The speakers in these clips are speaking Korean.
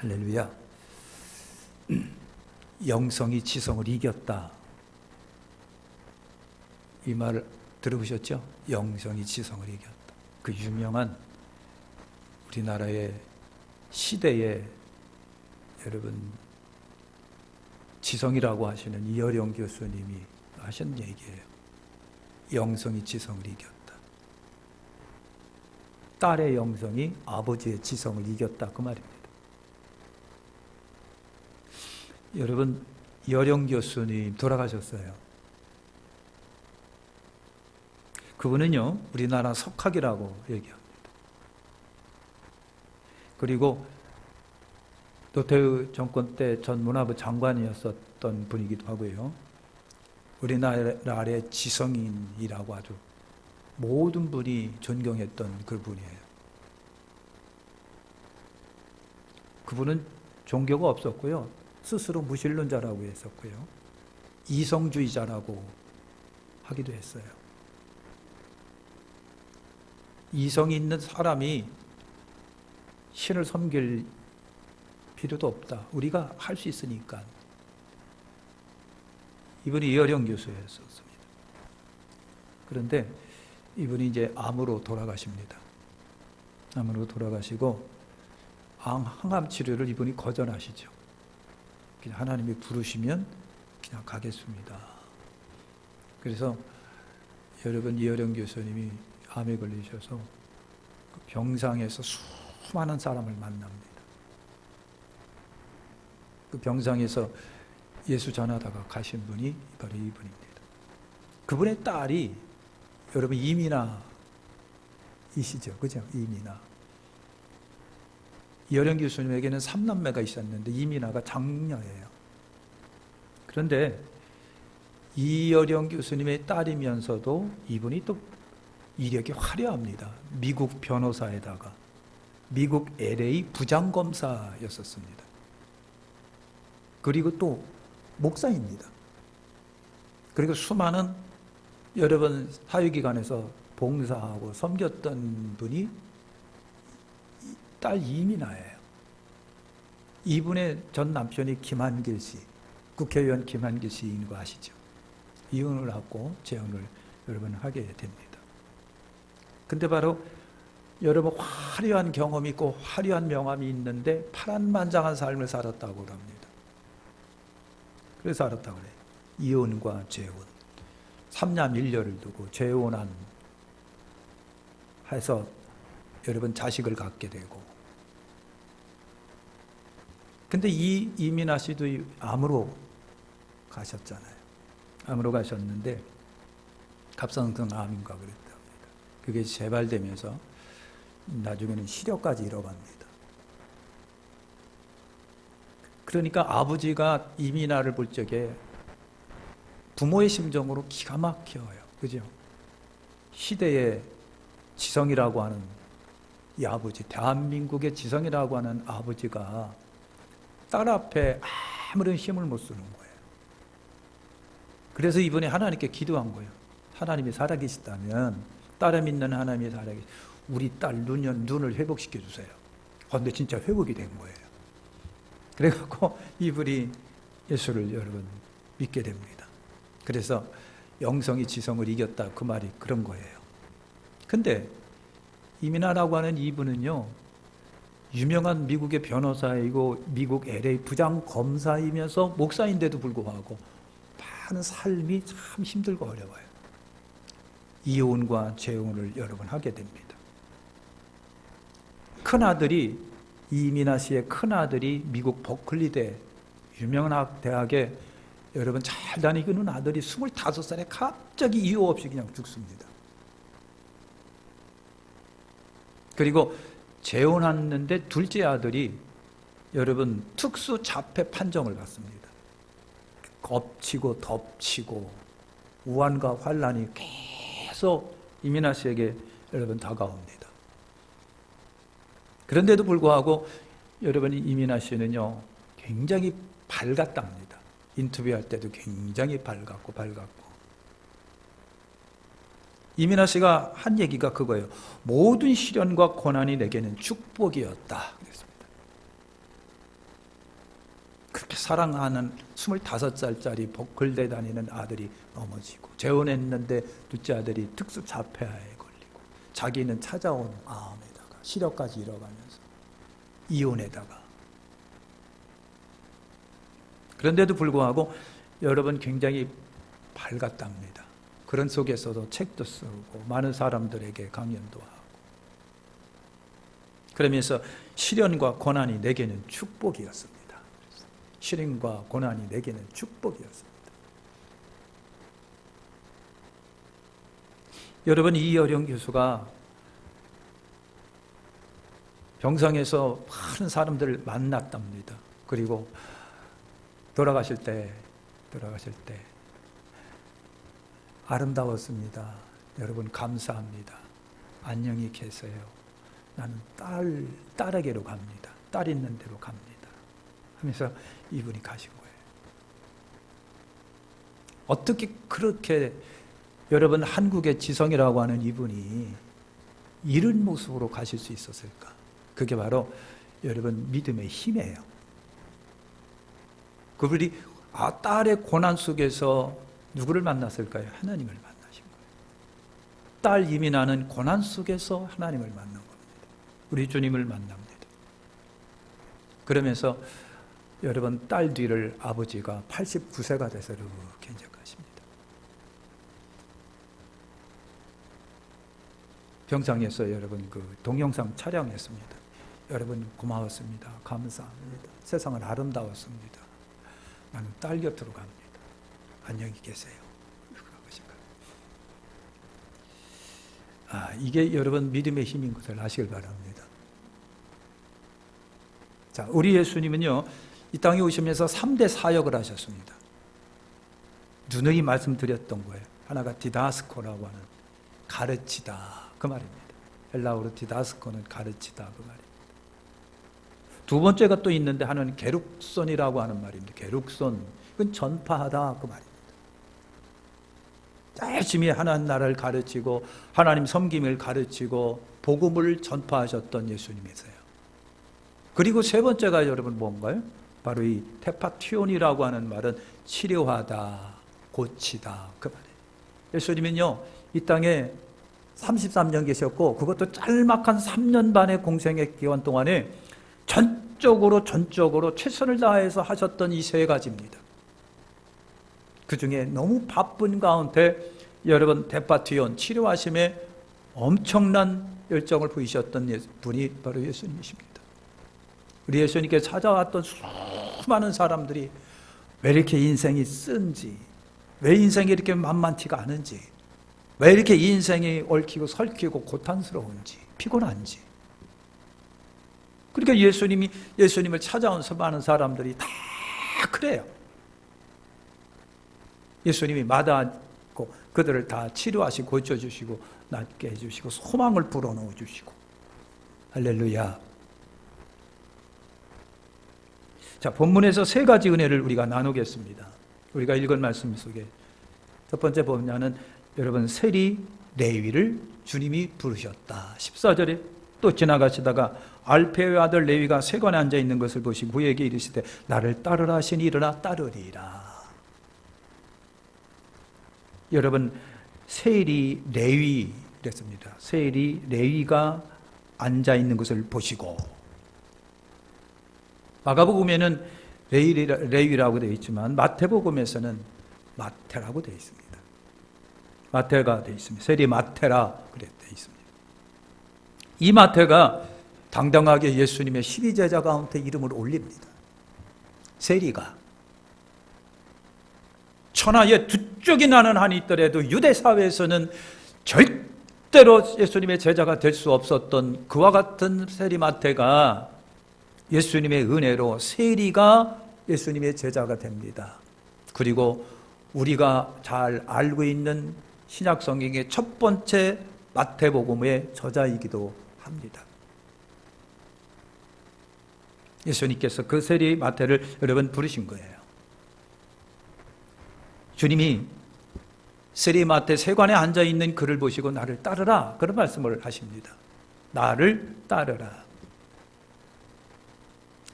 할렐루야. 영성이 지성을 이겼다. 이 말 들어보셨죠? 영성이 지성을 이겼다. 그 유명한 우리나라의 시대에 여러분 지성이라고 하시는 이어령 교수님이 하신 얘기예요. 영성이 지성을 이겼다. 딸의 영성이 아버지의 지성을 이겼다. 그 말입니다. 여러분, 이어령 교수님 돌아가셨어요. 그분은요, 우리나라 석학이라고 얘기합니다. 그리고 노태우 정권 때 전 문화부 장관이었었던 분이기도 하고요. 우리나라의 지성인이라고 아주 모든 분이 존경했던 그 분이에요. 그분은 종교가 없었고요. 스스로 무신론자라고 했었고요. 이성주의자라고 하기도 했어요. 이성이 있는 사람이 신을 섬길 필요도 없다. 우리가 할 수 있으니까. 이분이 이어령 교수였었습니다. 그런데 이분이 이제 암으로 돌아가십니다. 암으로 돌아가시고 항암 치료를 이분이 거절하시죠. 그냥 하나님이 부르시면 그냥 가겠습니다. 그래서 여러분 이어령 교수님이 암에 걸리셔서 병상에서 수많은 사람을 만납니다. 그 병상에서 예수 전하다가 가신 분이 바로 이분입니다. 그분의 딸이 여러분 이민아이시죠, 그죠? 이민아. 이어령 교수님에게는 3남매가 있었는데 이민아가 장녀예요. 그런데 이어령 교수님의 딸이면서도 이분이 또 이력이 화려합니다. 미국 변호사에다가 미국 LA 부장검사였었습니다. 그리고 또 목사입니다. 그리고 수많은 여러분 사회기관에서 봉사하고 섬겼던 분이 딸 이민아예요. 이분의 전 남편이 김한길 씨, 국회의원 김한길 씨인 거 아시죠? 이혼을 하고 재혼을 여러분 하게 됩니다. 근데 바로 여러분 화려한 경험이 있고 화려한 명함이 있는데 파란만장한 삶을 살았다고 합니다. 그래서 알았다고 그래요. 이혼과 재혼, 3남 1녀를 두고 재혼한 해서 여러분 자식을 갖게 되고. 근데 이 이민아 씨도 암으로 가셨잖아요. 암으로 가셨는데 갑상선 암인가 그랬답니다. 그게 재발되면서 나중에는 시력까지 잃어갑니다. 그러니까 아버지가 이민아를 볼 적에 부모의 심정으로 기가 막혀요. 그죠? 시대의 지성이라고 하는 이 아버지, 대한민국의 지성이라고 하는 아버지가 딸 앞에 아무런 힘을 못 쓰는 거예요. 그래서 이번에 하나님께 기도한 거예요. 하나님이 살아계시다면, 딸을 믿는 하나님이 살아계시, 우리 딸 눈을 회복시켜 주세요. 근데 진짜 회복이 된 거예요. 그래갖고 이분이 예수를 여러분 믿게 됩니다. 그래서 영성이 지성을 이겼다, 그 말이 그런 거예요. 근데 이민아라고 하는 이분은요, 유명한 미국의 변호사이고 미국 LA 부장검사이면서 목사인데도 불구하고 많은 삶이 참 힘들고 어려워요. 이혼과 재혼을 여러분 하게 됩니다. 큰아들이, 이민아 씨의 큰아들이 미국 버클리대 유명한 대학에 여러분 잘 다니는 아들이 25살에 갑자기 이유 없이 그냥 죽습니다. 그리고 재혼했는데 둘째 아들이 여러분 특수 자폐 판정을 받습니다. 엎치고 덮치고 우환과 환란이 계속 이민아 씨에게 여러분 다가옵니다. 그런데도 불구하고 여러분 이민아 씨는요 굉장히 밝았답니다. 인터뷰할 때도 굉장히 밝았고 이민아 씨가 한 얘기가 그거예요. 모든 시련과 고난이 내게는 축복이었다 그랬습니다. 사랑하는 25살짜리 복걸대 다니는 아들이 넘어지고, 재혼했는데 둘째 아들이 특수 자폐아에 걸리고, 자기는 찾아온 암에다가 시력까지 잃어가면서 이혼에다가. 그런데도 불구하고 여러분 굉장히 밝았답니다. 그런 속에서도 책도 쓰고 많은 사람들에게 강연도 하고, 그러면서 시련과 고난이 내게는 축복이었습니다. 시련과 고난이 내게는 축복이었습니다. 여러분, 이여령 교수가 병상에서 많은 사람들을 만났답니다. 그리고 돌아가실 때 아름다웠습니다. 여러분, 감사합니다. 안녕히 계세요. 나는 딸에게로 갑니다. 딸 있는 데로 갑니다. 하면서 이분이 가신 거예요. 어떻게 그렇게 여러분 한국의 지성이라고 하는 이분이 이런 모습으로 가실 수 있었을까? 그게 바로 여러분 믿음의 힘이에요. 그분이 딸의 고난 속에서 누구를 만났을까요? 하나님을 만나신 거예요. 딸 이민하는 고난 속에서 하나님을 만난 겁니다. 우리 주님을 만납니다. 그러면서 여러분 딸 뒤를 아버지가 89세가 돼서 이렇게 이제 가십니다. 병상에서 여러분 그 동영상 촬영했습니다. 여러분 고마웠습니다. 감사합니다. 세상은 아름다웠습니다. 나는 딸 곁으로 갑니다. 안녕히 계세요. 이게 여러분 믿음의 힘인 것을 아시길 바랍니다. 자, 우리 예수님은요, 이 땅에 오시면서 3대 사역을 하셨습니다. 누누이 말씀드렸던 거예요. 하나가 디다스코라고 하는 가르치다, 그 말입니다. 헬라어로 디다스코는 가르치다, 그 말입니다. 두 번째가 또 있는데 하나는 게룩손이라고 하는 말입니다. 게룩손, 이건 전파하다, 그 말입니다. 열심히 하나님 나라를 가르치고 하나님 섬김을 가르치고 복음을 전파하셨던 예수님이세요. 그리고 세 번째가 여러분 뭔가요? 바로 이 테파티온이라고 하는 말은 치료하다, 고치다, 그 말이에요. 예수님은요, 이 땅에 33년 계셨고, 그것도 짤막한 3년 반의 공생의 기간 동안에 전적으로 최선을 다해서 하셨던 이 세 가지입니다. 그 중에 너무 바쁜 가운데 여러분 테파티온, 치료하심에 엄청난 열정을 보이셨던 분이 바로 예수님이십니다. 우리 예수님께 찾아왔던 수많은 사람들이 왜 이렇게 인생이 쓴지, 왜 인생이 이렇게 만만치가 않은지, 왜 이렇게 인생이 얽히고 설키고 고탄스러운지, 피곤한지. 그러니까 예수님을 찾아온 수많은 사람들이 다 그래요. 예수님이 마다하고 그들을 다 치료하시고 고쳐주시고 낫게 해주시고 소망을 불어넣어 주시고. 할렐루야. 자, 본문에서 세 가지 은혜를 우리가 나누겠습니다. 우리가 읽은 말씀 속에 첫 번째 보면은 여러분 세리 레위를 주님이 부르셨다. 14절에 또 지나가시다가 알페의 아들 레위가 세관에 앉아 있는 것을 보시고 그에게 이르시되 나를 따르라 하시니 일어나 따르리라. 여러분 세리 레위 그랬습니다. 세리 레위가 앉아 있는 것을 보시고, 마가복음에는 레위라고 되어 있지만 마태복음에서는 마태라고 되어 있습니다. 마태가 되어 있습니다. 세리 마태라 그래 되어 있습니다. 이 마태가 당당하게 예수님의 12제자 가운데 이름을 올립니다. 세리가 천하에 두 쪽이 나는 한이 있더라도 유대 사회에서는 절대로 예수님의 제자가 될 수 없었던 그와 같은 세리 마태가 예수님의 은혜로 세리가 예수님의 제자가 됩니다. 그리고 우리가 잘 알고 있는 신약 성경의 첫 번째 마태복음의 저자이기도 합니다. 예수님께서 그 세리 마태를 여러분 부르신 거예요. 주님이 세리 마태 세관에 앉아있는 그를 보시고 나를 따르라 그런 말씀을 하십니다. 나를 따르라.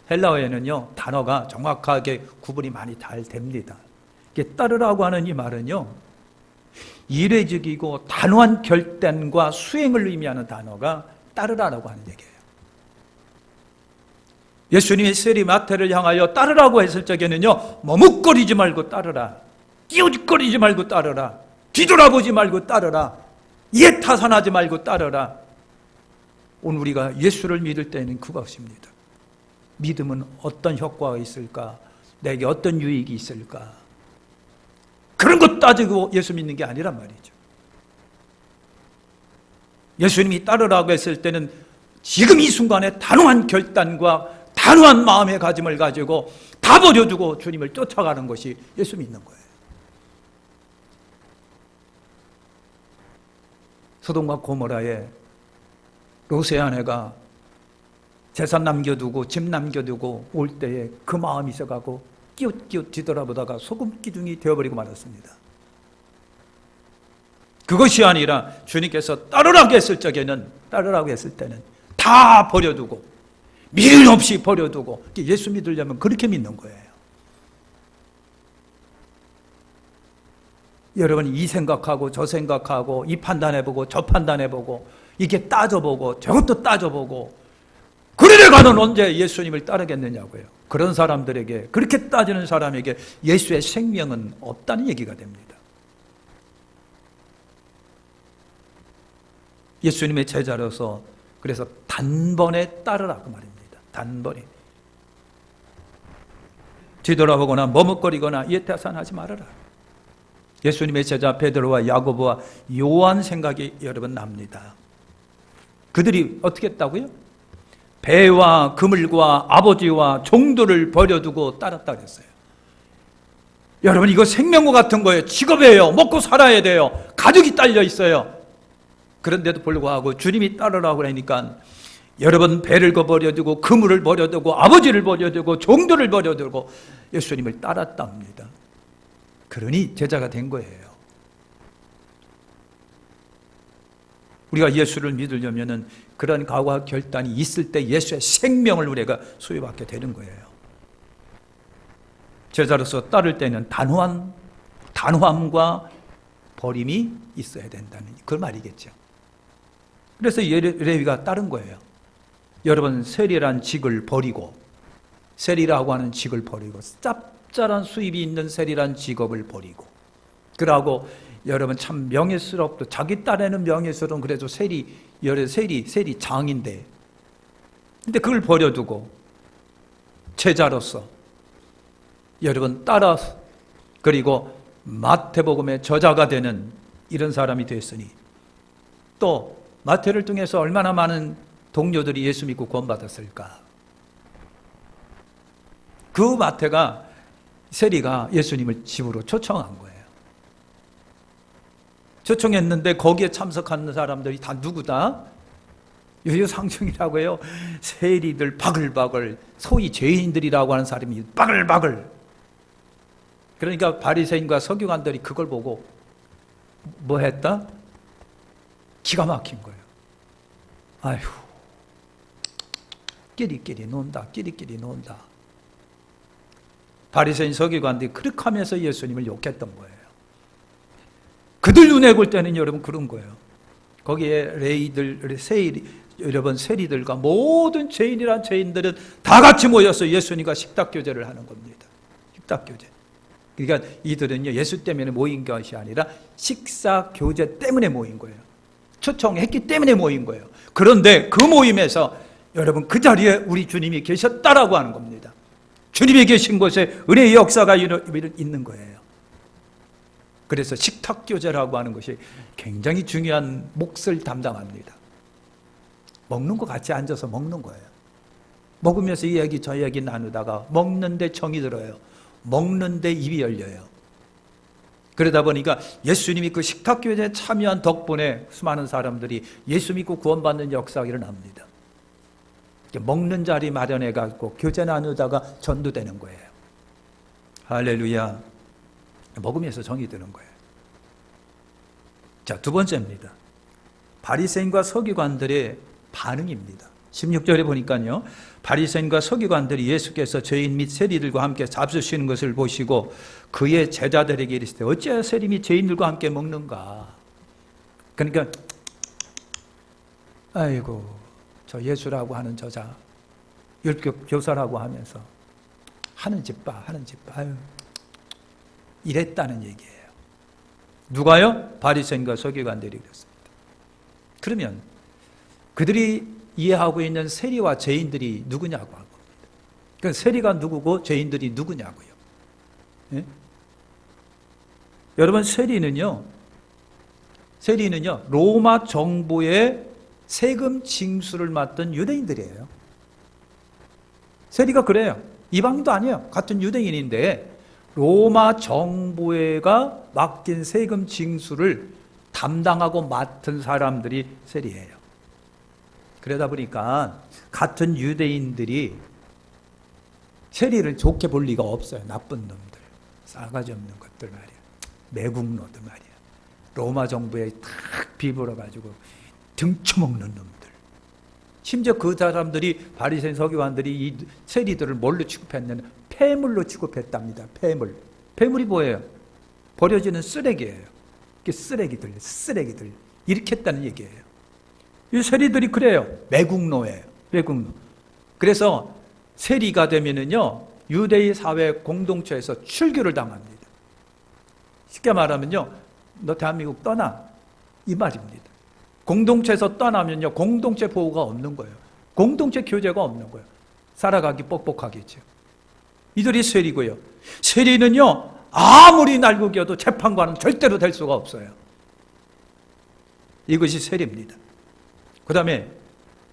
헬라어에는요, 단어가 정확하게 구분이 많이 잘 됩니다. 이게 따르라고 하는 이 말은요, 이례적이고 단호한 결단과 수행을 의미하는 단어가 따르라라고 하는 얘기예요. 예수님이 세리마태를 향하여 따르라고 했을 적에는요, 머뭇거리지 말고 따르라, 끼우거리지 말고 따르라, 뒤돌아보지 말고 따르라, 이해 타산하지 말고 따르라. 오늘 우리가 예수를 믿을 때는 그것입니다. 믿음은 어떤 효과가 있을까? 내게 어떤 유익이 있을까? 그런 것 따지고 예수 믿는 게 아니란 말이죠. 예수님이 따르라고 했을 때는 지금 이 순간에 단호한 결단과 단호한 마음의 가짐을 가지고 다 버려두고 주님을 쫓아가는 것이 예수 믿는 거예요. 소돔과 고모라에 롯의 아내가 재산 남겨두고 집 남겨두고 올 때에 그 마음이 있어가고 끼웃끼웃 뒤돌아보다가 소금 기둥이 되어버리고 말았습니다. 그것이 아니라 주님께서 따르라고 했을 적에는, 따르라고 했을 때는 다 버려두고 미련 없이 버려두고, 예수 믿으려면 그렇게 믿는 거예요. 여러분, 이 생각하고 저 생각하고 이 판단해보고 저 판단해보고 이게 따져보고 저것도 따져보고 그러다가는 언제 예수님을 따르겠느냐고요. 그런 사람들에게, 그렇게 따지는 사람에게 예수의 생명은 없다는 얘기가 됩니다. 예수님의 제자로서 그래서 단번에 따르라 그 말입니다. 단번에. 뒤돌아보거나 머뭇거리거나 이해타산하지 말아라. 예수님의 제자 베드로와 야고보와 요한 생각이 여러분 납니다. 그들이 어떻게 했다고요? 배와 그물과 아버지와 종들을 버려두고 따랐다 그랬어요. 여러분, 이거 생명과 같은 거예요. 직업이에요. 먹고 살아야 돼요. 가족이 딸려 있어요. 그런데도 불구하고 주님이 따르라고 하니까 여러분, 배를 버려두고 그물을 버려두고 아버지를 버려두고 종들을 버려두고 예수님을 따랐답니다. 그러니 제자가 된 거예요. 우리가 예수를 믿으려면은 그런 각오와 결단이 있을 때 예수의 생명을 우리가 소유받게 되는 거예요. 제자로서 따를 때는 단호함과 버림이 있어야 된다는 그 말이겠죠. 그래서 레위가 따른 거예요. 여러분, 세리란 직을 버리고, 세리라고 하는 직을 버리고, 짭짤한 수입이 있는 세리란 직업을 버리고, 그러고 여러분 참 명예스럽도, 자기 딴에는 명예스러운 그래도 세리 장인데, 근데 그걸 버려두고 제자로서 여러분 따라서, 그리고 마태복음의 저자가 되는 이런 사람이 됐으니, 또 마태를 통해서 얼마나 많은 동료들이 예수 믿고 구원받았을까. 그 마태가, 세리가 예수님을 집으로 초청한 거예요. 초청했는데 거기에 참석하는 사람들이 다 누구다? 유유상종이라고 해요. 세리들 바글바글, 소위 죄인들이라고 하는 사람이 바글바글. 그러니까 바리새인과 서기관들이 그걸 보고 뭐 했다? 기가 막힌 거예요. 아휴, 끼리끼리 논다. 바리새인 서기관들이 그렇게 하면서 예수님을 욕했던 거예요. 그들 눈에 볼 때는 여러분 그런 거예요. 거기에 여러분 세리들과 모든 죄인이란 죄인들은 다 같이 모여서 예수님과 식탁교제를 하는 겁니다. 식탁교제. 그러니까 이들은요, 예수 때문에 모인 것이 아니라 식사교제 때문에 모인 거예요. 초청했기 때문에 모인 거예요. 그런데 그 모임에서 여러분 그 자리에 우리 주님이 계셨다라고 하는 겁니다. 주님이 계신 곳에 은혜의 역사가 있는 거예요. 그래서 식탁교제라고 하는 것이 굉장히 중요한 몫을 담당합니다. 먹는 거 같이 앉아서 먹는 거예요. 먹으면서 이 얘기 저 얘기 나누다가 먹는데 정이 들어요. 먹는데 입이 열려요. 그러다 보니까 예수님이 그 식탁교제에 참여한 덕분에 수많은 사람들이 예수 믿고 구원받는 역사가 일어납니다. 먹는 자리 마련해갖고 교제 나누다가 전도되는 거예요. 할렐루야. 먹으면서 정이 드는 거예요. 자, 두 번째입니다. 바리새인과 서기관들의 반응입니다. 16절에 보니까요, 바리새인과 서기관들이 예수께서 죄인 및 세리들과 함께 잡수시는 것을 보시고 그의 제자들에게 이르시되 어찌하여 세리 및 죄인들과 함께 먹는가. 그러니까 아이고 저 예수라고 하는 저자 율법 교사라고 하면서 하는 집 봐 아유 이랬다는 얘기예요. 누가요? 바리새인과 서기관들이 그랬습니다. 그러면 그들이 이해하고 있는 세리와 죄인들이 누구냐고 한 겁니다. 그러니까 세리가 누구고 죄인들이 누구냐고요. 예? 여러분 세리는요 로마 정부의 세금 징수를 맡던 유대인들이에요. 세리가 그래요. 이방인도 아니에요. 같은 유대인인데 로마 정부가 맡긴 세금 징수를 담당하고 맡은 사람들이 세리예요. 그러다 보니까 같은 유대인들이 세리를 좋게 볼 리가 없어요. 나쁜 놈들, 싸가지 없는 것들 말이야. 매국노들 말이야. 로마 정부에 탁 비불어가지고 등쳐먹는 놈들. 심지어 그 사람들이 바리새인 서기관들이 이 세리들을 뭘로 취급했냐면 폐물로 취급했답니다. 폐물이 뭐예요? 버려지는 쓰레기예요. 쓰레기들 이렇게 했다는 얘기예요. 이 세리들이 그래요. 매국노예요. 매국노. 그래서 세리가 되면은요 유대인 사회 공동체에서 출교를 당합니다. 쉽게 말하면요, 너 대한민국 떠나 이 말입니다. 공동체에서 떠나면요 공동체 보호가 없는 거예요. 공동체 교제가 없는 거예요. 살아가기 뻑뻑하겠죠. 이들이 세리고요. 세리는요 아무리 날고겨도 재판관은 절대로 될 수가 없어요. 이것이 세리입니다. 그 다음에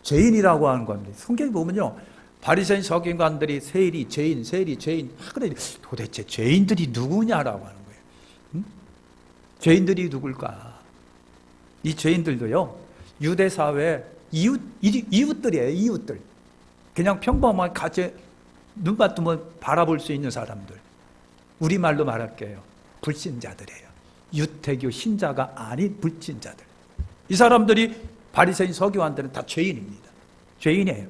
죄인이라고 하는 겁니다. 성경에 보면요 바리새인 서기관들이 세리, 죄인. 그래 도대체 죄인들이 누구냐라고 하는 거예요. 응? 죄인들이 누굴까? 이 죄인들도요 유대 사회 이웃들이에요. 이웃들. 그냥 평범하게 같이 눈 맞으면 바라볼 수 있는 사람들. 우리말로 말할게요. 불신자들이에요. 유태교 신자가 아닌 불신자들. 이 사람들이 바리새인 서기관들은 다 죄인입니다. 죄인이에요.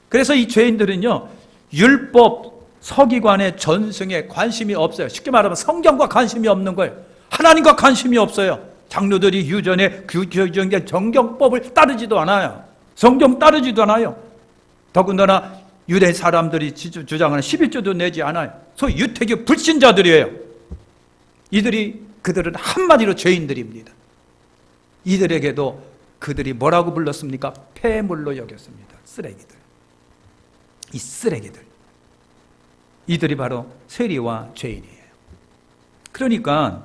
그래서 이 죄인들은요 율법 서기관의 전승에 관심이 없어요. 쉽게 말하면 성경과 관심이 없는 거예요. 하나님과 관심이 없어요. 장로들이 유전에 규정된 정경법을 따르지도 않아요. 성경 따르지도 않아요. 더군다나 유대 사람들이 주장하는 11조도 내지 않아요. 소위 유태교 불신자들이에요. 그들은 한마디로 죄인들입니다. 이들에게도 그들이 뭐라고 불렀습니까? 폐물로 여겼습니다. 쓰레기들. 이 쓰레기들. 이들이 바로 세리와 죄인이에요. 그러니까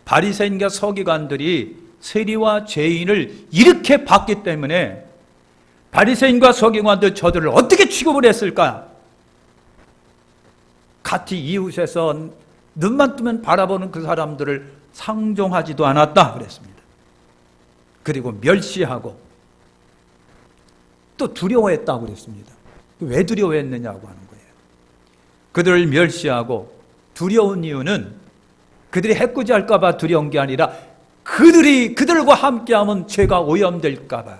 바리새인과 서기관들이 세리와 죄인을 이렇게 봤기 때문에 바리새인과 서기관들 저들을 어떻게 취급을 했을까? 같이 이웃에서 눈만 뜨면 바라보는 그 사람들을 상종하지도 않았다 그랬습니다. 그리고 멸시하고 또 두려워했다고 그랬습니다. 왜 두려워했느냐고 하는 거예요. 그들을 멸시하고 두려운 이유는 그들이 해코지할까 봐 두려운 게 아니라 그들과 함께하면 죄가 오염될까 봐,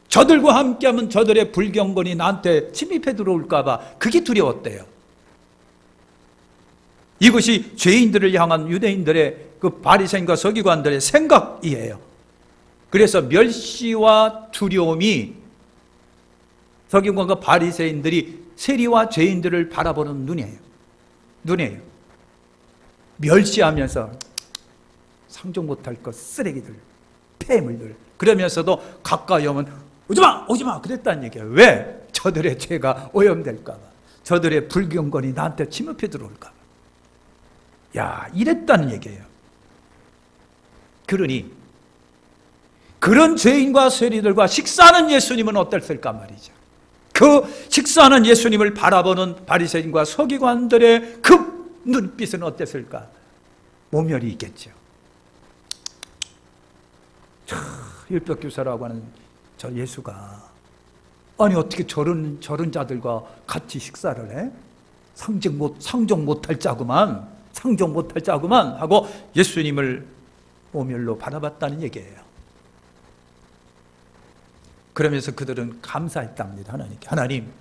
저들과 함께하면 저들의 불경건이 나한테 침입해 들어올까 봐 그게 두려웠대요. 이것이 죄인들을 향한 유대인들의 그 바리새인과 서기관들의 생각이에요. 그래서 멸시와 두려움이 서기관과 바리새인들이 세리와 죄인들을 바라보는 눈이에요. 멸시하면서 상종 못할 것 쓰레기들, 폐물들. 그러면서도 가까이 오면 오지마 그랬다는 얘기예요. 왜? 저들의 죄가 오염될까 봐, 저들의 불경건이 나한테 침입해 들어올까 봐. 야, 이랬다는 얘기예요. 그러니 그런 죄인과 세리들과 식사하는 예수님은 어땠을까 말이죠. 그 식사하는 예수님을 바라보는 바리새인과 서기관들의 그 눈빛은 어땠을까? 모멸이 있겠죠. 율법교사라고 하는 저 예수가 아니 어떻게 저런 자들과 같이 식사를 해? 상종 못할 자구만 하고 예수님을 모멸로 바라봤다는 얘기예요. 그러면서 그들은 감사했답니다. 하나님께. 하나님,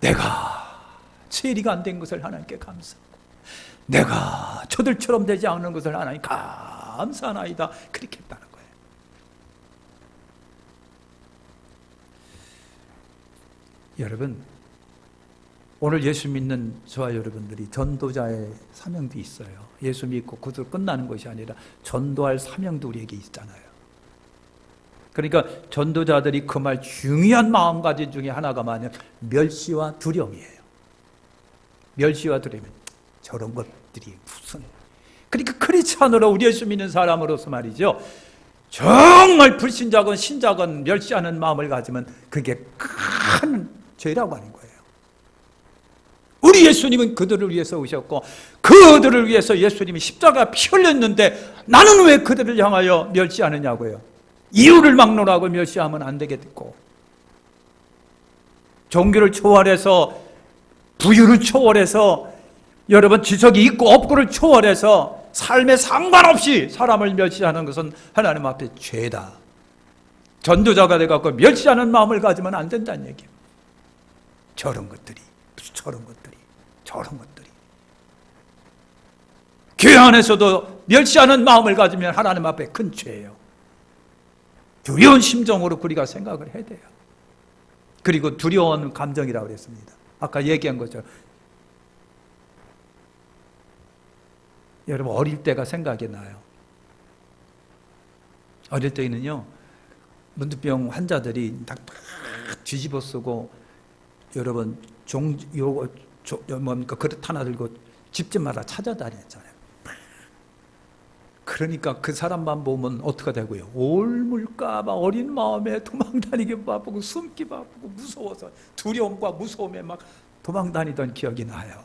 내가 세리가 안 된 것을 하나님께 감사하고 내가 저들처럼 되지 않는 것을 하나님 감사하나이다. 그렇게 했다는 거예요. 여러분, 오늘 예수 믿는 저와 여러분들이 전도자의 사명도 있어요. 예수 믿고 그대로 끝나는 것이 아니라 전도할 사명도 우리에게 있잖아요. 그러니까 전도자들이 그 말 중요한 마음가짐 중에 하나가 뭐냐면 멸시와 두려움이에요. 멸시와 두려움. 저런 것들이 무슨. 그러니까 크리스찬으로 우리 예수 믿는 사람으로서 말이죠. 정말 불신자건 신자건 멸시하는 마음을 가지면 그게 큰 죄라고 하는 거예요. 우리 예수님은 그들을 위해서 오셨고 그들을 위해서 예수님이 십자가 피 흘렸는데 나는 왜 그들을 향하여 멸시하느냐고요. 이유를 막론하고 멸시하면 안 되겠고, 종교를 초월해서, 부유를 초월해서, 여러분 지석이 있고 없고를 초월해서 삶에 상관없이 사람을 멸시하는 것은 하나님 앞에 죄다. 전도자가 돼갖고 멸시하는 마음을 가지면 안 된다는 얘기예요. 저런 것들이, 저런 것들이. 교회 안에서도 멸시하는 마음을 가지면 하나님 앞에 큰 죄예요. 두려운 심정으로 우리가 생각을 해야 돼요. 그리고 두려운 감정이라고 그랬습니다. 아까 얘기한 것처럼 여러분 어릴 때가 생각이 나요. 어릴 때는요 문두병 환자들이 딱 뒤집어 쓰고 여러분 뭡니까 그릇 하나 들고 집집마다 찾아다녔잖아요. 그러니까 그 사람만 보면 어떻게 되고요? 옮을까봐 어린 마음에 도망다니기 바쁘고 숨기 바쁘고 무서워서 두려움과 무서움에 막 도망다니던 기억이 나요.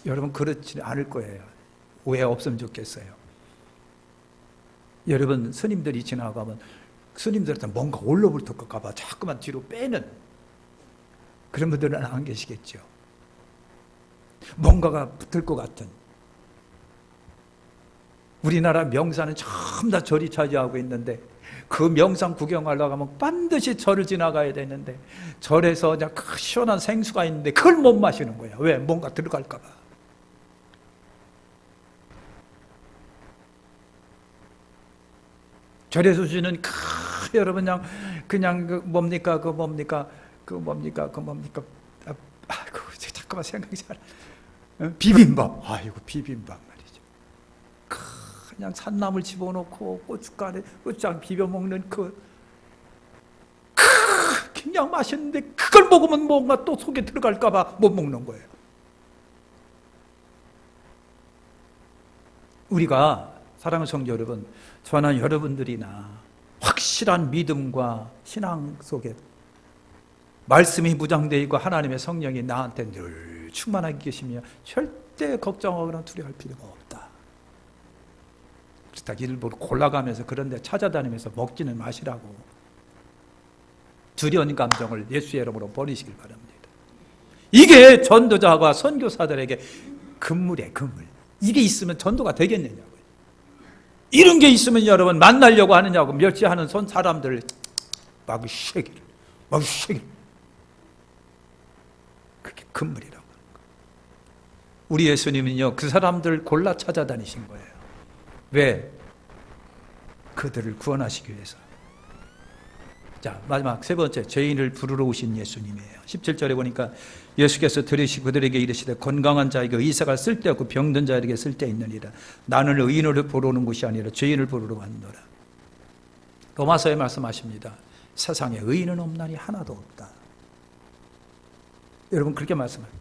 여러분 그렇지 않을 거예요. 오해 없으면 좋겠어요. 여러분 스님들이 지나가면 스님들한테 뭔가 올라붙을까 봐 자꾸만 뒤로 빼는 그런 분들은 안 계시겠죠. 뭔가가 붙을 것 같은. 우리나라 명산은 전부 다 절이 차지하고 있는데 그 명산 구경하려고 하면 반드시 절을 지나가야 되는데 절에서 그냥 시원한 생수가 있는데 그걸 못 마시는 거야. 왜? 뭔가 들어갈까 봐. 절에서 주는 여러분 그냥 뭡니까 잠깐만 생각이 잘. 비빔밥. 아이고 비빔밥 말이죠. 그냥 산나물 집어넣고 고춧장 비벼 먹는 그냥 맛있는데 그걸 먹으면 뭔가 또 속에 들어갈까 봐 못 먹는 거예요. 우리가 사랑하는 성도 여러분, 저는 여러분들이나 확실한 믿음과 신앙 속에 말씀이 무장되어 있고 하나님의 성령이 나한테 늘 충만하게 계시며 절대 걱정하거나 두려워할 필요가 없다. 그렇다 일부러 골라가면서 그런 데 찾아다니면서 먹지는 마시라고. 두려운 감정을 예수의 이름으로 버리시길 바랍니다. 이게 전도자와 선교사들에게 금물이에요. 금물. 이게 있으면 전도가 되겠느냐고요. 이런 게 있으면 여러분 만나려고 하느냐고 멸시하는 사람들을 마구쉐길 그게 금물이라고 하는 거예요. 우리 예수님은요 그 사람들을 골라 찾아다니신 거예요. 왜? 그들을 구원하시기 위해서. 자, 마지막 세 번째, 죄인을 부르러 오신 예수님이에요. 17절에 보니까 예수께서 들으시고 그들에게 이르시되 건강한 자에게 의사가 쓸데없고 병든 자에게 쓸데있느니라. 나는 의인을 보러 오는 것이 아니라 죄인을 부르러 왔노라. 로마서에 말씀하십니다. 세상에 의인은 없나니 하나도 없다. 여러분 그렇게 말씀합니다.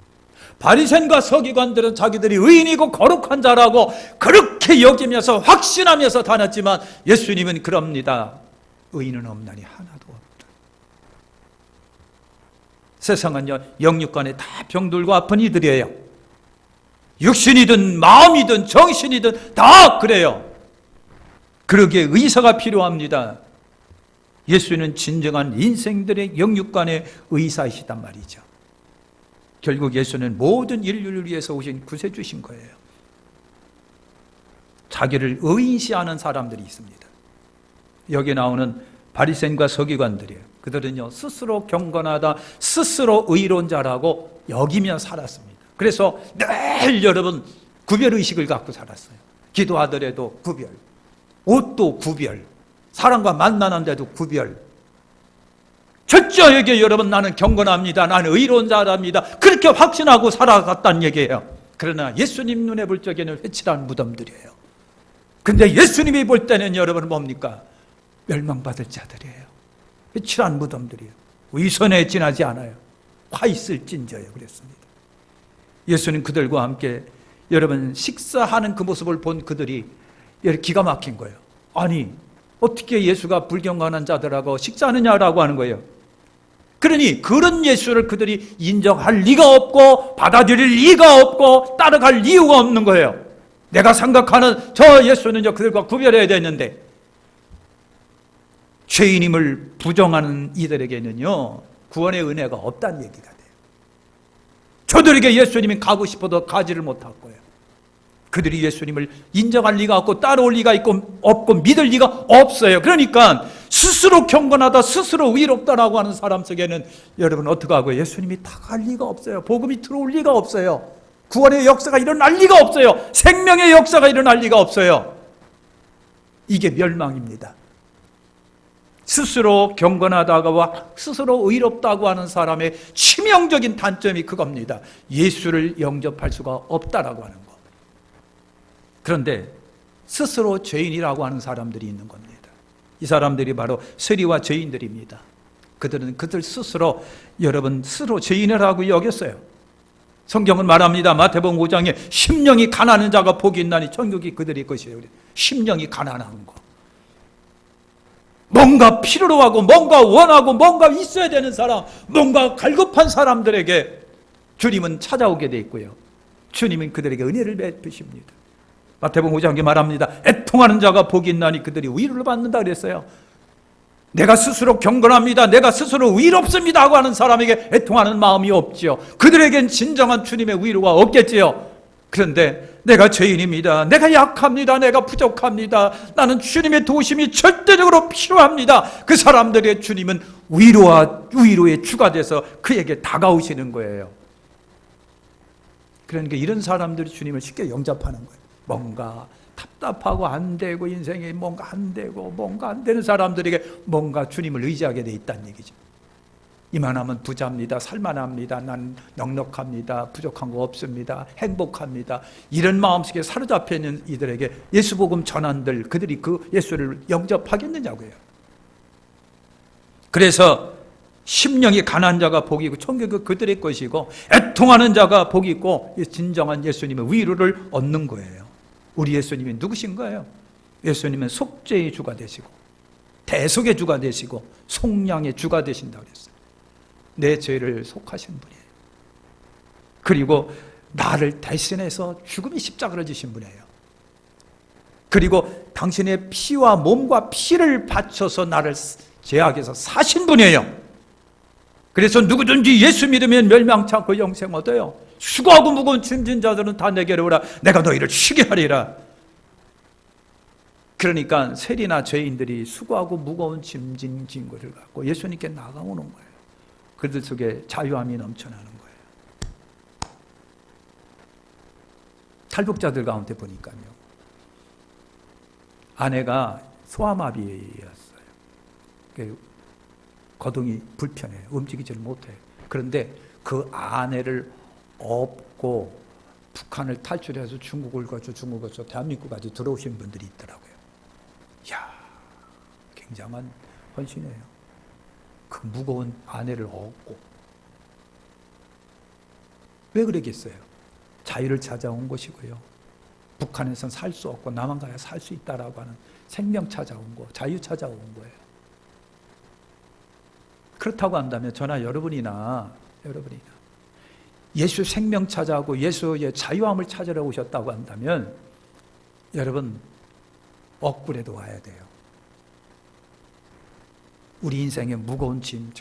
바리새인과 서기관들은 자기들이 의인이고 거룩한 자라고 그렇게 여기면서 확신하면서 다녔지만 예수님은 그럽니다. 의인은 없나니 하나도 없다. 세상은요 영육간에 다 병들고 아픈 이들이에요. 육신이든 마음이든 정신이든 다 그래요. 그러기에 의사가 필요합니다. 예수는 진정한 인생들의 영육간의 의사이시단 말이죠. 결국 예수는 모든 인류를 위해서 오신 구세주신 거예요. 자기를 의인시하는 사람들이 있습니다. 여기 나오는 바리새인과 서기관들이에요. 그들은요, 스스로 경건하다, 스스로 의로운 자라고 여기며 살았습니다. 그래서 늘 여러분 구별의식을 갖고 살았어요. 기도하더라도 구별, 옷도 구별, 사람과 만나는데도 구별. 철저하게 여러분 나는 경건합니다, 나는 의로운 자랍니다, 그렇게 확신하고 살아갔다는 얘기예요. 그러나 예수님 눈에 볼 적에는 회칠한 무덤들이에요. 근데 예수님이 볼 때는 여러분 뭡니까? 멸망받을 자들이에요. 회칠한 무덤들이에요. 위선에 지나지 않아요. 화 있을진저요. 그랬습니다. 예수님 그들과 함께 여러분 식사하는 그 모습을 본 그들이 기가 막힌 거예요. 아니 어떻게 예수가 불경건한 자들하고 식사하느냐라고 하는 거예요. 그러니 그런 예수를 그들이 인정할 리가 없고 받아들일 리가 없고 따라갈 이유가 없는 거예요. 내가 생각하는 저 예수는요 그들과 구별해야 되는데, 죄인임을 부정하는 이들에게는요 구원의 은혜가 없다는 얘기가 돼요. 저들에게 예수님이 가고 싶어도 가지를 못할 거예요. 그들이 예수님을 인정할 리가 없고 따라올 리가 없고 믿을 리가 없어요. 그러니까 스스로 경건하다, 스스로 위롭다라고 하는 사람 속에는 여러분 어떻게 하고요? 예수님이 다갈 리가 없어요. 복음이 들어올 리가 없어요. 구원의 역사가 일어날 리가 없어요. 생명의 역사가 일어날 리가 없어요. 이게 멸망입니다. 스스로 경건하다가 스스로 의롭다고 하는 사람의 치명적인 단점이 그겁니다. 예수를 영접할 수가 없다라고 하는 거. 그런데 스스로 죄인이라고 하는 사람들이 있는 겁니다. 이 사람들이 바로 세리와 죄인들입니다. 그들은 그들 스스로 여러분 스스로 죄인이라고 여겼어요. 성경은 말합니다. 마태복음 5장에 심령이 가난한 자가 복이 있나니 천국이 그들의 것이에요. 심령이 가난한 거. 뭔가 필요로 하고 뭔가 원하고 뭔가 있어야 되는 사람, 뭔가 갈급한 사람들에게 주님은 찾아오게 돼 있고요. 주님은 그들에게 은혜를 베푸십니다. 마태복음 5장에 말합니다. 애통하는 자가 복이 있나니 그들이 위로를 받는다 그랬어요. 내가 스스로 경건합니다, 내가 스스로 의롭습니다 하고 하는 사람에게 애통하는 마음이 없지요. 그들에겐 진정한 주님의 위로가 없겠지요. 그런데 내가 죄인입니다, 내가 약합니다, 내가 부족합니다, 나는 주님의 도우심이 절대적으로 필요합니다. 그 사람들의 주님은 위로의 주가 돼서 그에게 다가오시는 거예요. 그러니까 이런 사람들이 주님을 쉽게 영접하는 거예요. 뭔가 답답하고 안 되고 인생에 뭔가 안 되고 뭔가 안 되는 사람들에게 뭔가 주님을 의지하게 돼 있다는 얘기죠. 이만하면 부자입니다, 살만합니다, 난 넉넉합니다, 부족한 거 없습니다, 행복합니다, 이런 마음속에 사로잡혀 있는 이들에게 예수 복음 전한들 그들이 그 예수를 영접하겠느냐고요. 그래서 심령이 가난한 자가 복이 있고 천국이 그들의 것이고 애통하는 자가 복이 있고 진정한 예수님의 위로를 얻는 거예요. 우리 예수님이 누구신 거예요? 예수님은 속죄의 주가 되시고 대속의 주가 되시고 속량의 주가 되신다고 그랬어요. 내 죄를 속하신 분이에요. 그리고 나를 대신해서 죽음의 십자가를 지신 분이에요. 그리고 당신의 피와 몸과 피를 바쳐서 나를 죄악에서 사신 분이에요. 그래서 누구든지 예수 믿으면 멸망치 않고 영생 얻어요. 수고하고 무거운 짐진 자들은 다 내게로 오라, 내가 너희를 쉬게 하리라. 그러니까 세리나 죄인들이 수고하고 무거운 짐진 것을 갖고 예수님께 나가오는 거예요. 그들 속에 자유함이 넘쳐나는 거예요. 탈북자들 가운데 보니까요, 아내가 소아마비였어요. 거동이 불편해요. 움직이지를 못해요. 그런데 그 아내를 업고 북한을 탈출해서 중국을 거쳐 대한민국까지 들어오신 분들이 있더라고요. 이야, 굉장한 헌신이에요. 그 무거운 아내를 업고. 왜 그러겠어요? 자유를 찾아온 것이고요. 북한에선 살 수 없고 남한 가야 살 수 있다라고 하는 생명 찾아온 거, 자유 찾아온 거예요. 그렇다고 한다면 저나 여러분이나 예수 생명 찾아오고 예수의 자유함을 찾으러 오셨다고 한다면 여러분 억울해도 와야 돼요. 우리 인생에 무거운 짐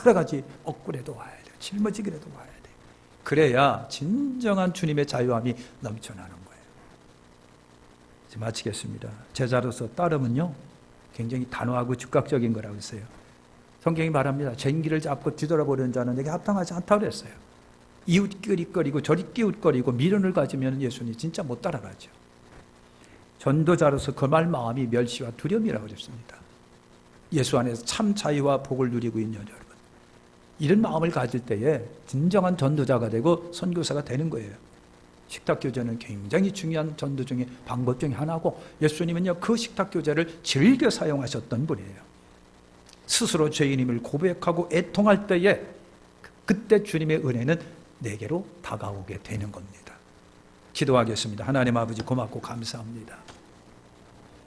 여러 가지 억울해도 와야 돼요. 짊어지기라도 와야 돼요. 그래야 진정한 주님의 자유함이 넘쳐나는 거예요. 이제 마치겠습니다. 제자로서 따름은요, 굉장히 단호하고 즉각적인 거라고 했어요. 성경이 말합니다. 쟁기를 잡고 뒤돌아보려는 자는 내게 합당하지 않다고 그랬어요. 이웃끼리거리고 저리 끼웃거리고 미련을 가지면 예수님 진짜 못 따라가죠. 전도자로서 금할 마음이 멸시와 두려움이라고 그랬습니다. 예수 안에서 참 자유와 복을 누리고 있는 여러분, 이런 마음을 가질 때에 진정한 전도자가 되고 선교사가 되는 거예요. 식탁교제는 굉장히 중요한 전도 중에 방법 중에 하나고, 예수님은요 그 식탁교제를 즐겨 사용하셨던 분이에요. 스스로 죄인임을 고백하고 애통할 때에 그때 주님의 은혜는 내게로 다가오게 되는 겁니다. 기도하겠습니다. 하나님 아버지, 고맙고 감사합니다.